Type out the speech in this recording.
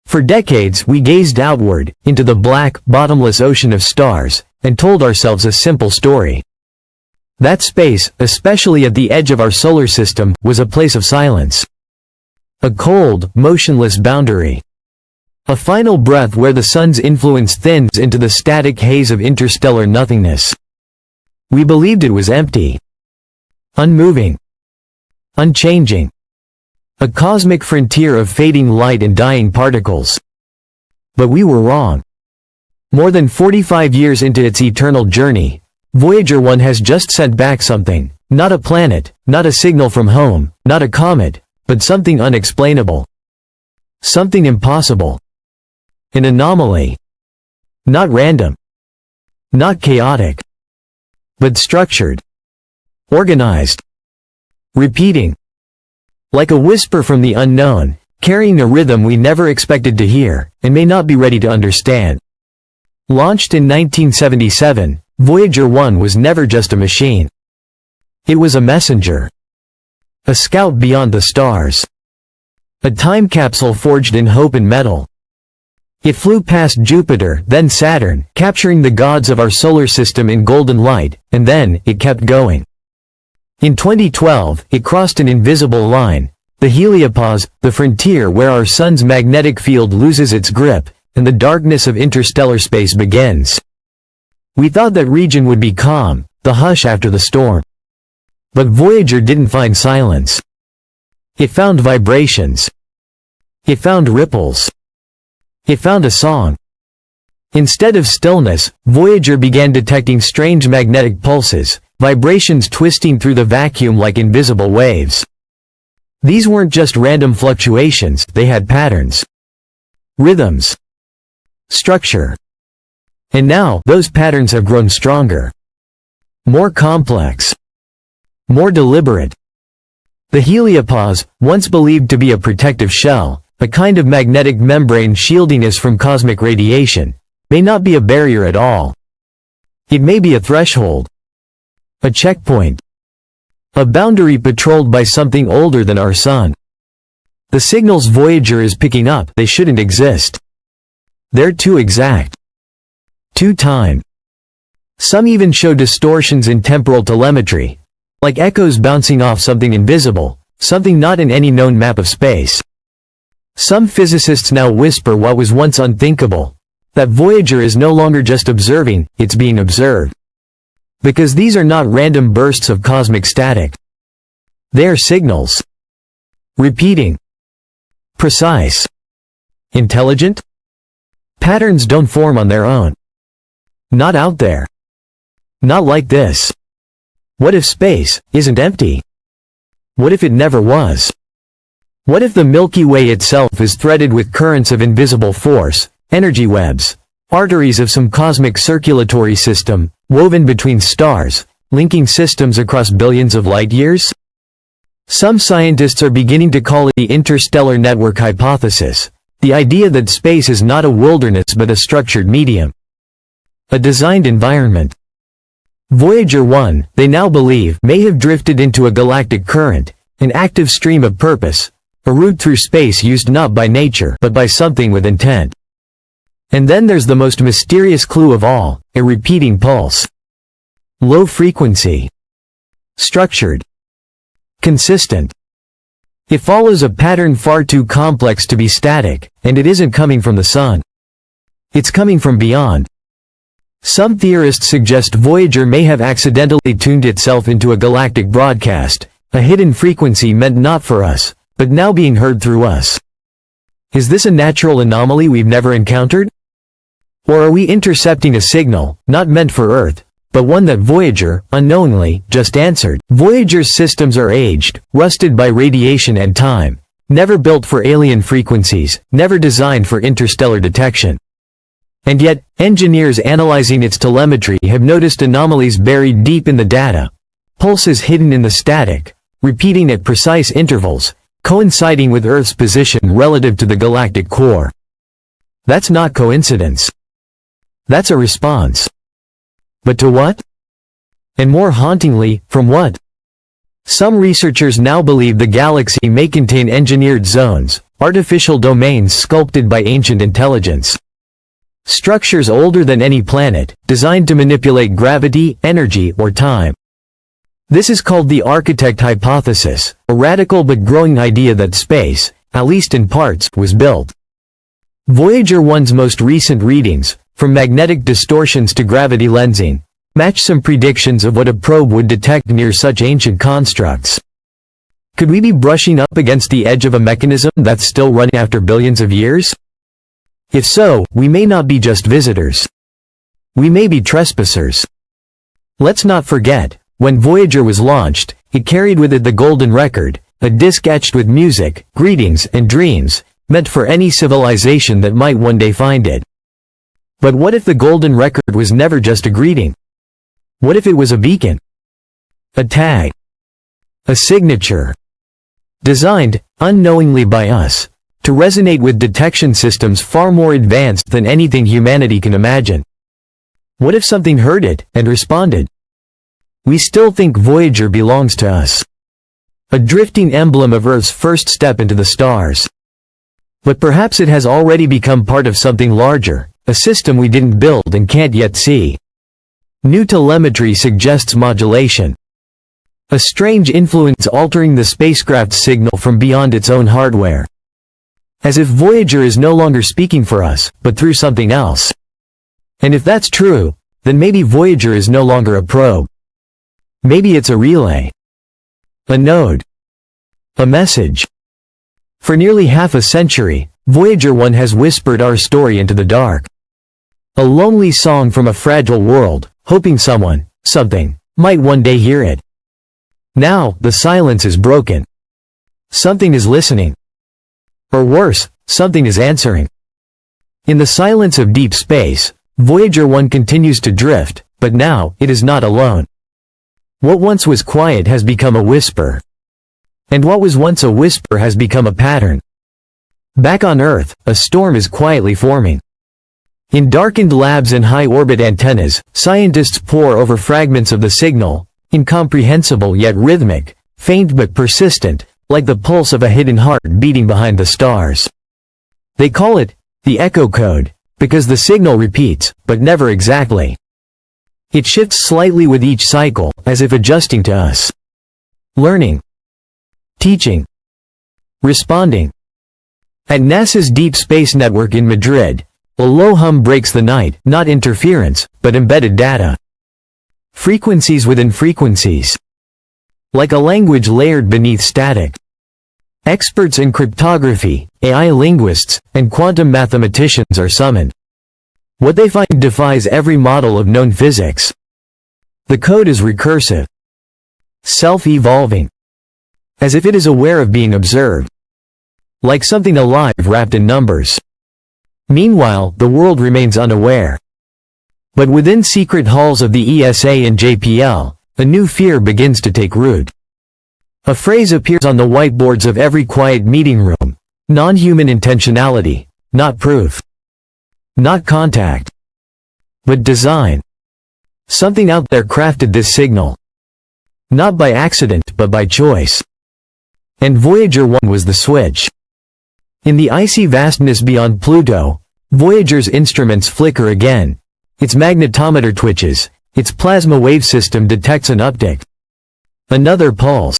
For decades we gazed outward, into the black, bottomless ocean of stars, and told ourselves a simple story. That space, especially at the edge of our solar system, was a place of silence. A cold, motionless boundary. A final breath where the sun's influence thins into the static haze of interstellar nothingness. We believed it was empty. Unmoving. Unchanging. A cosmic frontier of fading light and dying particles. But we were wrong. More than 45 years into its eternal journey, Voyager 1 has just sent back something, not a planet, not a signal from home, not a comet, but something unexplainable. Something impossible. An anomaly. Not random. Not chaotic. But structured. Organized. Repeating. Like a whisper from the unknown, carrying a rhythm we never expected to hear, and may not be ready to understand. Launched in 1977, Voyager 1 was never just a machine. It was a messenger. A scout beyond the stars. A time capsule forged in hope and metal. It flew past Jupiter, then Saturn, capturing the gods of our solar system in golden light, and then, it kept going. In 2012, it crossed an invisible line, the heliopause, the frontier where our sun's magnetic field loses its grip, and the darkness of interstellar space begins. We thought that region would be calm, the hush after the storm. But Voyager didn't find silence. It found vibrations. It found ripples. It found a song. Instead of stillness, Voyager began detecting strange magnetic pulses, vibrations twisting through the vacuum like invisible waves. These weren't just random fluctuations, they had patterns. Rhythms. Structure. And now, those patterns have grown stronger. More complex. More deliberate. The heliopause, once believed to be a protective shell, a kind of magnetic membrane shielding us from cosmic radiation, may not be a barrier at all. It may be a threshold. A checkpoint. A boundary patrolled by something older than our sun. The signals Voyager is picking up, they shouldn't exist. They're too exact. Too time. Some even show distortions in temporal telemetry, like echoes bouncing off something invisible, something not in any known map of space. Some physicists now whisper what was once unthinkable, that Voyager is no longer just observing, it's being observed. Because these are not random bursts of cosmic static. They are signals. Repeating. Precise. Intelligent? Patterns don't form on their own. Not out there. Not like this. What if space isn't empty? What if it never was? What if the Milky Way itself is threaded with currents of invisible force, energy webs, arteries of some cosmic circulatory system, woven between stars, linking systems across billions of light-years? Some scientists are beginning to call it the interstellar network hypothesis, the idea that space is not a wilderness but a structured medium. A designed environment. Voyager 1, they now believe, may have drifted into a galactic current, an active stream of purpose, a route through space used not by nature but by something with intent. And then there's the most mysterious clue of all, a repeating pulse. Low frequency. Structured. Consistent. It follows a pattern far too complex to be static, and it isn't coming from the sun. It's coming from beyond. Some theorists suggest Voyager may have accidentally tuned itself into a galactic broadcast, a hidden frequency meant not for us, but now being heard through us. Is this a natural anomaly we've never encountered? Or are we intercepting a signal, not meant for Earth, but one that Voyager, unknowingly, just answered? Voyager's systems are aged, rusted by radiation and time, never built for alien frequencies, never designed for interstellar detection. And yet, engineers analyzing its telemetry have noticed anomalies buried deep in the data, pulses hidden in the static, repeating at precise intervals, coinciding with Earth's position relative to the galactic core. That's not coincidence. That's a response. But to what? And more hauntingly, from what? Some researchers now believe the galaxy may contain engineered zones, artificial domains sculpted by ancient intelligence. Structures older than any planet, designed to manipulate gravity, energy, or time. This is called the architect hypothesis, a radical but growing idea that space, at least in parts, was built. Voyager 1's most recent readings, from magnetic distortions to gravity lensing, match some predictions of what a probe would detect near such ancient constructs. Could we be brushing up against the edge of a mechanism that's still running after billions of years? If so, we may not be just visitors. We may be trespassers. Let's not forget, when Voyager was launched, it carried with it the Golden Record, a disc etched with music, greetings, and dreams, meant for any civilization that might one day find it. But what if the Golden Record was never just a greeting? What if it was a beacon? A tag? A signature? Designed, unknowingly by us, to resonate with detection systems far more advanced than anything humanity can imagine. What if something heard it, and responded? We still think Voyager belongs to us. A drifting emblem of Earth's first step into the stars. But perhaps it has already become part of something larger, a system we didn't build and can't yet see. New telemetry suggests modulation. A strange influence altering the spacecraft's signal from beyond its own hardware. As if Voyager is no longer speaking for us, but through something else. And if that's true, then maybe Voyager is no longer a probe. Maybe it's a relay. A node. A message. For nearly half a century, Voyager 1 has whispered our story into the dark. A lonely song from a fragile world, hoping someone, something, might one day hear it. Now, the silence is broken. Something is listening. Or worse, something is answering. In the silence of deep space, Voyager 1 continues to drift, but now, it is not alone. What once was quiet has become a whisper. And what was once a whisper has become a pattern. Back on Earth, a storm is quietly forming. In darkened labs and high-orbit antennas, scientists pore over fragments of the signal, incomprehensible yet rhythmic, faint but persistent, like the pulse of a hidden heart beating behind the stars. They call it the echo code, because the signal repeats, but never exactly. It shifts slightly with each cycle, as if adjusting to us. Learning. Teaching. Responding. At NASA's Deep Space Network in Madrid, a low hum breaks the night, not interference, but embedded data. Frequencies within frequencies. Like a language layered beneath static. Experts in cryptography, AI linguists, and quantum mathematicians are summoned. What they find defies every model of known physics. The code is recursive. Self-evolving. As if it is aware of being observed. Like something alive wrapped in numbers. Meanwhile, the world remains unaware. But within secret halls of the ESA and JPL, a new fear begins to take root. A phrase appears on the whiteboards of every quiet meeting room. Non-human intentionality, not proof. Not contact. But design. Something out there crafted this signal. Not by accident, but by choice. And Voyager 1 was the switch. In the icy vastness beyond Pluto, Voyager's instruments flicker again. Its magnetometer twitches. Its plasma wave system detects an uptick. Another pulse.